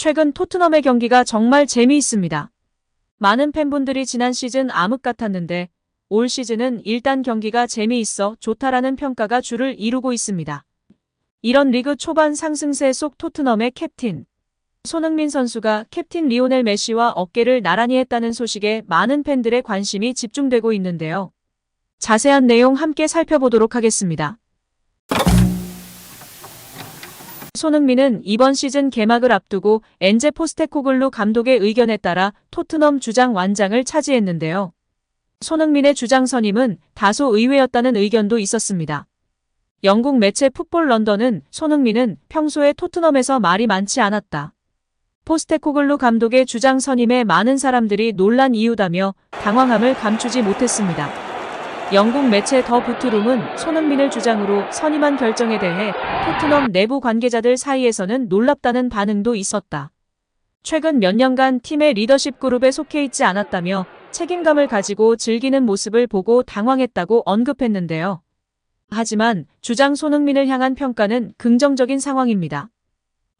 최근 토트넘의 경기가 정말 재미있습니다. 많은 팬분들이 지난 시즌 암흑 같았는데 올 시즌은 일단 경기가 재미있어 좋다라는 평가가 주를 이루고 있습니다. 이런 리그 초반 상승세 속 토트넘의 캡틴 손흥민 선수가 캡틴 리오넬 메시와 어깨를 나란히 했다는 소식에 많은 팬들의 관심이 집중되고 있는데요. 자세한 내용 함께 살펴보도록 하겠습니다. 손흥민은 이번 시즌 개막을 앞두고 엔제 포스테코글루 감독의 의견에 따라 토트넘 주장 완장을 차지했는데요. 손흥민의 주장 선임은 다소 의외였다는 의견도 있었습니다. 영국 매체 풋볼 런던은 손흥민은 평소에 토트넘에서 말이 많지 않았다. 포스테코글루 감독의 주장 선임에 많은 사람들이 놀란 이유다며 당황함을 감추지 못했습니다. 영국 매체 더 부트룸은 손흥민을 주장으로 선임한 결정에 대해 토트넘 내부 관계자들 사이에서는 놀랍다는 반응도 있었다. 최근 몇 년간 팀의 리더십 그룹에 속해 있지 않았다며 책임감을 가지고 즐기는 모습을 보고 당황했다고 언급했는데요. 하지만 주장 손흥민을 향한 평가는 긍정적인 상황입니다.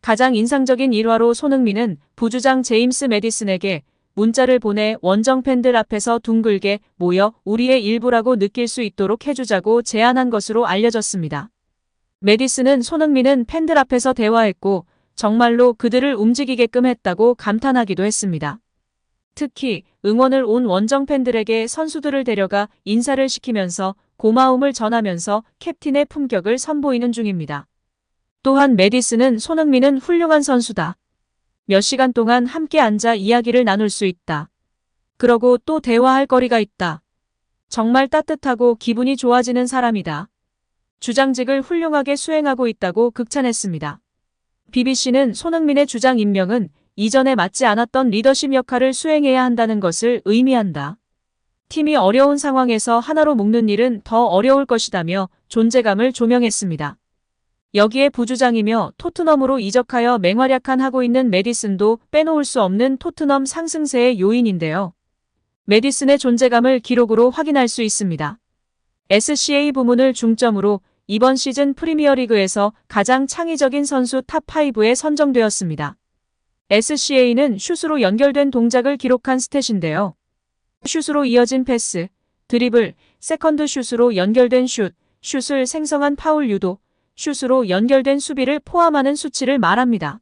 가장 인상적인 일화로 손흥민은 부주장 제임스 매디슨에게 문자를 보내 원정 팬들 앞에서 둥글게 모여 우리의 일부라고 느낄 수 있도록 해주자고 제안한 것으로 알려졌습니다. 매디슨은 손흥민은 팬들 앞에서 대화했고 정말로 그들을 움직이게끔 했다고 감탄하기도 했습니다. 특히 응원을 온 원정 팬들에게 선수들을 데려가 인사를 시키면서 고마움을 전하면서 캡틴의 품격을 선보이는 중입니다. 또한 매디슨은 손흥민은 훌륭한 선수다. 몇 시간 동안 함께 앉아 이야기를 나눌 수 있다. 그러고 또 대화할 거리가 있다. 정말 따뜻하고 기분이 좋아지는 사람이다. 주장직을 훌륭하게 수행하고 있다고 극찬했습니다. BBC는 손흥민의 주장 임명은 이전에 맡지 않았던 리더십 역할을 수행해야 한다는 것을 의미한다. 팀이 어려운 상황에서 하나로 묶는 일은 더 어려울 것이다며 존재감을 조명했습니다. 여기에 부주장이며 토트넘으로 이적하여 맹활약한 하고 있는 매디슨도 빼놓을 수 없는 토트넘 상승세의 요인인데요. 매디슨의 존재감을 기록으로 확인할 수 있습니다. SCA 부문을 중점으로 이번 시즌 프리미어리그에서 가장 창의적인 선수 탑5에 선정되었습니다. SCA는 슛으로 연결된 동작을 기록한 스탯인데요. 슛으로 이어진 패스, 드리블, 세컨드 슛으로 연결된 슛, 슛을 생성한 파울 유도, 슛으로 연결된 수비를 포함하는 수치를 말합니다.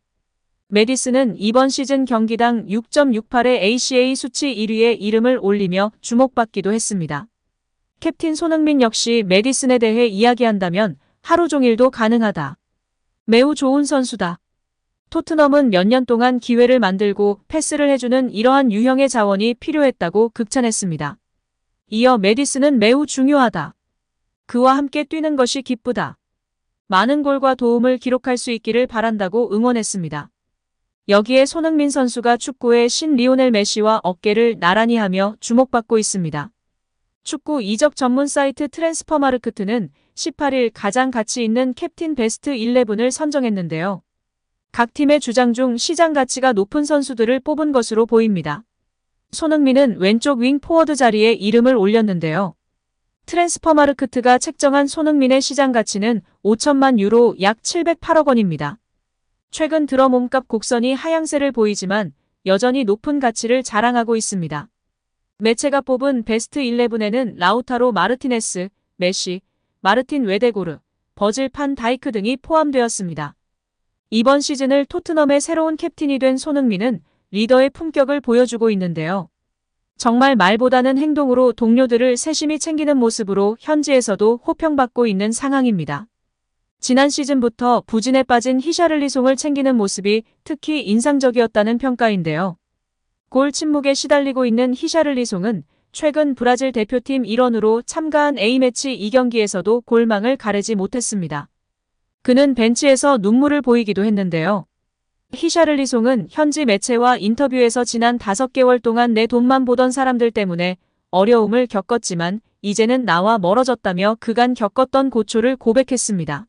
매디슨은 이번 시즌 경기당 6.68의 ACA 수치 1위에 이름을 올리며 주목받기도 했습니다. 캡틴 손흥민 역시 매디슨에 대해 이야기한다면 하루 종일도 가능하다. 매우 좋은 선수다. 토트넘은 몇 년 동안 기회를 만들고 패스를 해주는 이러한 유형의 자원이 필요했다고 극찬했습니다. 이어 매디슨은 매우 중요하다. 그와 함께 뛰는 것이 기쁘다. 많은 골과 도움을 기록할 수 있기를 바란다고 응원했습니다. 여기에 손흥민 선수가 축구의 신 리오넬 메시와 어깨를 나란히 하며 주목받고 있습니다. 축구 이적 전문 사이트 트랜스퍼마르크트는 18일 가장 가치 있는 캡틴 베스트 11을 선정했는데요. 각 팀의 주장 중 시장 가치가 높은 선수들을 뽑은 것으로 보입니다. 손흥민은 왼쪽 윙 포워드 자리에 이름을 올렸는데요. 트랜스퍼마르크트가 책정한 손흥민의 시장 가치는 5천만 유로 약 708억 원입니다. 최근 들어 몸값 곡선이 하향세를 보이지만 여전히 높은 가치를 자랑하고 있습니다. 매체가 뽑은 베스트 11에는 라우타로 마르티네스, 메시, 마르틴 웨데고르, 버질 판 다이크 등이 포함되었습니다. 이번 시즌을 토트넘의 새로운 캡틴이 된 손흥민은 리더의 품격을 보여주고 있는데요. 정말 말보다는 행동으로 동료들을 세심히 챙기는 모습으로 현지에서도 호평받고 있는 상황입니다. 지난 시즌부터 부진에 빠진 히샤를리송을 챙기는 모습이 특히 인상적이었다는 평가인데요. 골 침묵에 시달리고 있는 히샤를리송은 최근 브라질 대표팀 일원으로 참가한 A매치 2경기에서도 골망을 가르지 못했습니다. 그는 벤치에서 눈물을 보이기도 했는데요. 히샤를리송은 현지 매체와 인터뷰에서 지난 5개월 동안 내 돈만 보던 사람들 때문에 어려움을 겪었지만 이제는 나와 멀어졌다며 그간 겪었던 고초를 고백했습니다.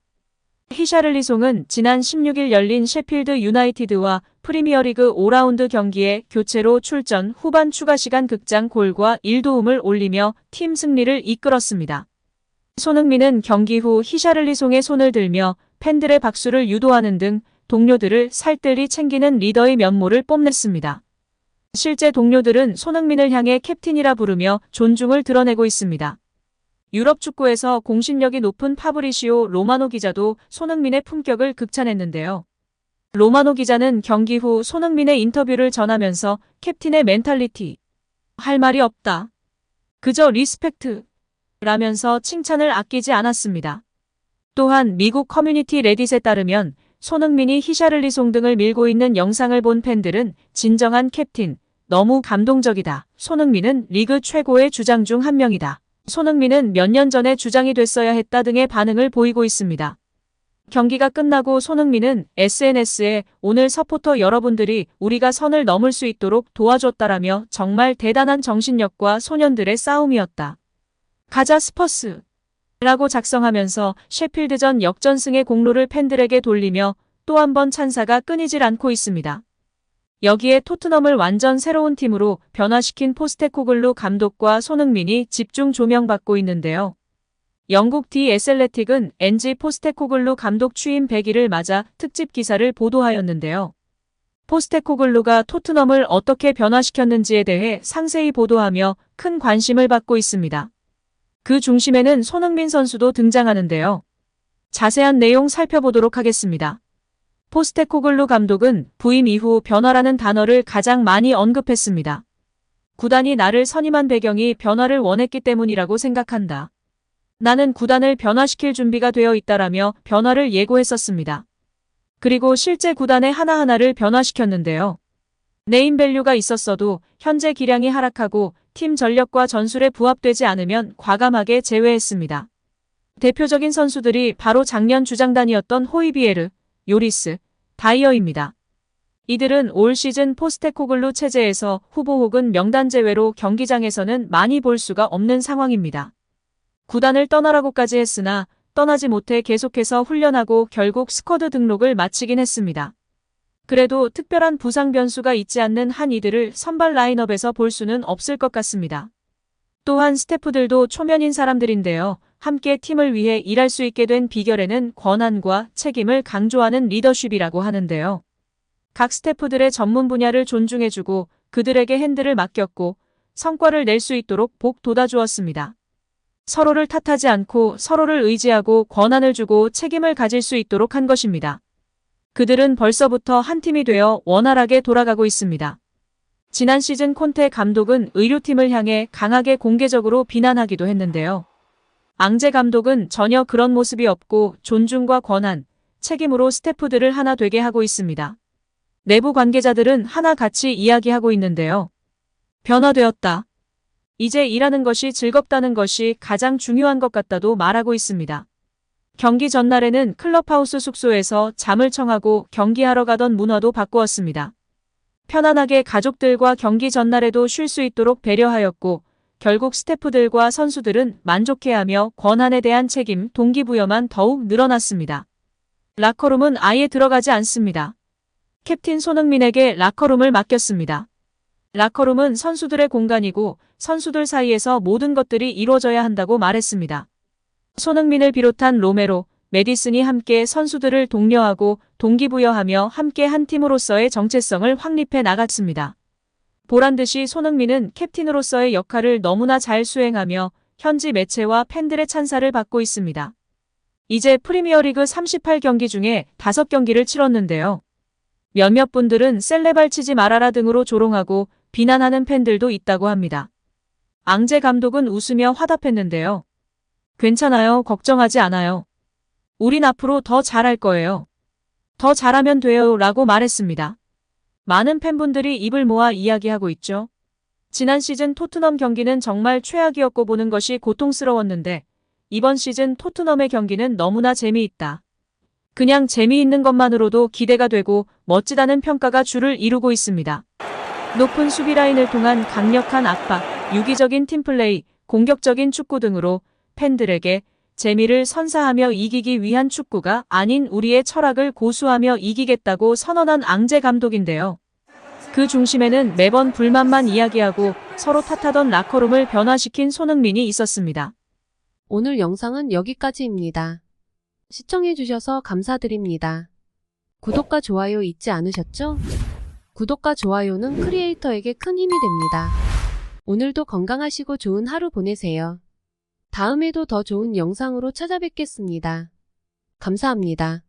히샤를리송은 지난 16일 열린 셰필드 유나이티드와 프리미어리그 5라운드 경기에 교체로 출전 후반 추가 시간 극장 골과 1도움을 올리며 팀 승리를 이끌었습니다. 손흥민은 경기 후 히샤를리송의 손을 들며 팬들의 박수를 유도하는 등 동료들을 살뜰히 챙기는 리더의 면모를 뽐냈습니다. 실제 동료들은 손흥민을 향해 캡틴이라 부르며 존중을 드러내고 있습니다. 유럽 축구에서 공신력이 높은 파브리시오 로마노 기자도 손흥민의 품격을 극찬했는데요. 로마노 기자는 경기 후 손흥민의 인터뷰를 전하면서 캡틴의 멘탈리티, 할 말이 없다. 그저 리스펙트 라면서 칭찬을 아끼지 않았습니다. 또한 미국 커뮤니티 레딧에 따르면 손흥민이 히샤를리송 등을 밀고 있는 영상을 본 팬들은 진정한 캡틴, 너무 감동적이다. 손흥민은 리그 최고의 주장 중 한 명이다. 손흥민은 몇 년 전에 주장이 됐어야 했다 등의 반응을 보이고 있습니다. 경기가 끝나고 손흥민은 SNS에 오늘 서포터 여러분들이 우리가 선을 넘을 수 있도록 도와줬다라며 정말 대단한 정신력과 소년들의 싸움이었다. 가자 스퍼스! 라고 작성하면서 셰필드전 역전승의 공로를 팬들에게 돌리며 또 한 번 찬사가 끊이질 않고 있습니다. 여기에 토트넘을 완전 새로운 팀으로 변화시킨 포스테코글루 감독과 손흥민이 집중 조명받고 있는데요. 영국 디 애슬레틱은 엔지 포스테코글루 감독 취임 100일을 맞아 특집 기사를 보도하였는데요. 포스테코글루가 토트넘을 어떻게 변화시켰는지에 대해 상세히 보도하며 큰 관심을 받고 있습니다. 그 중심에는 손흥민 선수도 등장하는데요. 자세한 내용 살펴보도록 하겠습니다. 포스테코글루 감독은 부임 이후 변화라는 단어를 가장 많이 언급했습니다. 구단이 나를 선임한 배경이 변화를 원했기 때문이라고 생각한다. 나는 구단을 변화시킬 준비가 되어 있다라며 변화를 예고했었습니다. 그리고 실제 구단의 하나하나를 변화시켰는데요. 네임밸류가 있었어도 현재 기량이 하락하고 팀 전력과 전술에 부합되지 않으면 과감하게 제외했습니다. 대표적인 선수들이 바로 작년 주장단이었던 호이비에르, 요리스, 다이어입니다. 이들은 올 시즌 포스테코글루 체제에서 후보 혹은 명단 제외로 경기장에서는 많이 볼 수가 없는 상황입니다. 구단을 떠나라고까지 했으나 떠나지 못해 계속해서 훈련하고 결국 스쿼드 등록을 마치긴 했습니다. 그래도 특별한 부상 변수가 있지 않는 한 이들을 선발 라인업에서 볼 수는 없을 것 같습니다. 또한 스태프들도 초면인 사람들인데요. 함께 팀을 위해 일할 수 있게 된 비결에는 권한과 책임을 강조하는 리더십이라고 하는데요. 각 스태프들의 전문 분야를 존중해주고 그들에게 핸들을 맡겼고 성과를 낼 수 있도록 복 돋아주었습니다. 서로를 탓하지 않고 서로를 의지하고 권한을 주고 책임을 가질 수 있도록 한 것입니다. 그들은 벌써부터 한 팀이 되어 원활하게 돌아가고 있습니다. 지난 시즌 콘테 감독은 의료팀을 향해 강하게 공개적으로 비난하기도 했는데요. 앙제 감독은 전혀 그런 모습이 없고 존중과 권한, 책임으로 스태프들을 하나 되게 하고 있습니다. 내부 관계자들은 하나같이 이야기하고 있는데요. 변화되었다. 이제 일하는 것이 즐겁다는 것이 가장 중요한 것 같다도 말하고 있습니다. 경기 전날에는 클럽하우스 숙소에서 잠을 청하고 경기하러 가던 문화도 바꾸었습니다. 편안하게 가족들과 경기 전날에도 쉴 수 있도록 배려하였고 결국 스태프들과 선수들은 만족해하며 권한에 대한 책임, 동기부여만 더욱 늘어났습니다. 라커룸은 아예 들어가지 않습니다. 캡틴 손흥민에게 라커룸을 맡겼습니다. 라커룸은 선수들의 공간이고 선수들 사이에서 모든 것들이 이루어져야 한다고 말했습니다. 손흥민을 비롯한 로메로, 메디슨이 함께 선수들을 독려하고 동기부여하며 함께 한 팀으로서의 정체성을 확립해 나갔습니다. 보란듯이 손흥민은 캡틴으로서의 역할을 너무나 잘 수행하며 현지 매체와 팬들의 찬사를 받고 있습니다. 이제 프리미어리그 38경기 중에 5경기를 치렀는데요. 몇몇 분들은 셀레발 치지 말아라 등으로 조롱하고 비난하는 팬들도 있다고 합니다. 앙제 감독은 웃으며 화답했는데요. 괜찮아요. 걱정하지 않아요. 우린 앞으로 더 잘할 거예요. 더 잘하면 돼요. 라고 말했습니다. 많은 팬분들이 입을 모아 이야기하고 있죠. 지난 시즌 토트넘 경기는 정말 최악이었고 보는 것이 고통스러웠는데 이번 시즌 토트넘의 경기는 너무나 재미있다. 그냥 재미있는 것만으로도 기대가 되고 멋지다는 평가가 줄을 이루고 있습니다. 높은 수비 라인을 통한 강력한 압박, 유기적인 팀플레이, 공격적인 축구 등으로 팬들에게 재미를 선사하며 이기기 위한 축구가 아닌 우리의 철학을 고수하며 이기겠다고 선언한 앙제 감독인데요. 그 중심에는 매번 불만만 이야기하고 서로 탓하던 라커룸을 변화시킨 손흥민이 있었습니다. 오늘 영상은 여기까지입니다. 시청해주셔서 감사드립니다. 구독과 좋아요 잊지 않으셨죠? 구독과 좋아요는 크리에이터에게 큰 힘이 됩니다. 오늘도 건강하시고 좋은 하루 보내세요. 다음에도 더 좋은 영상으로 찾아뵙겠습니다. 감사합니다.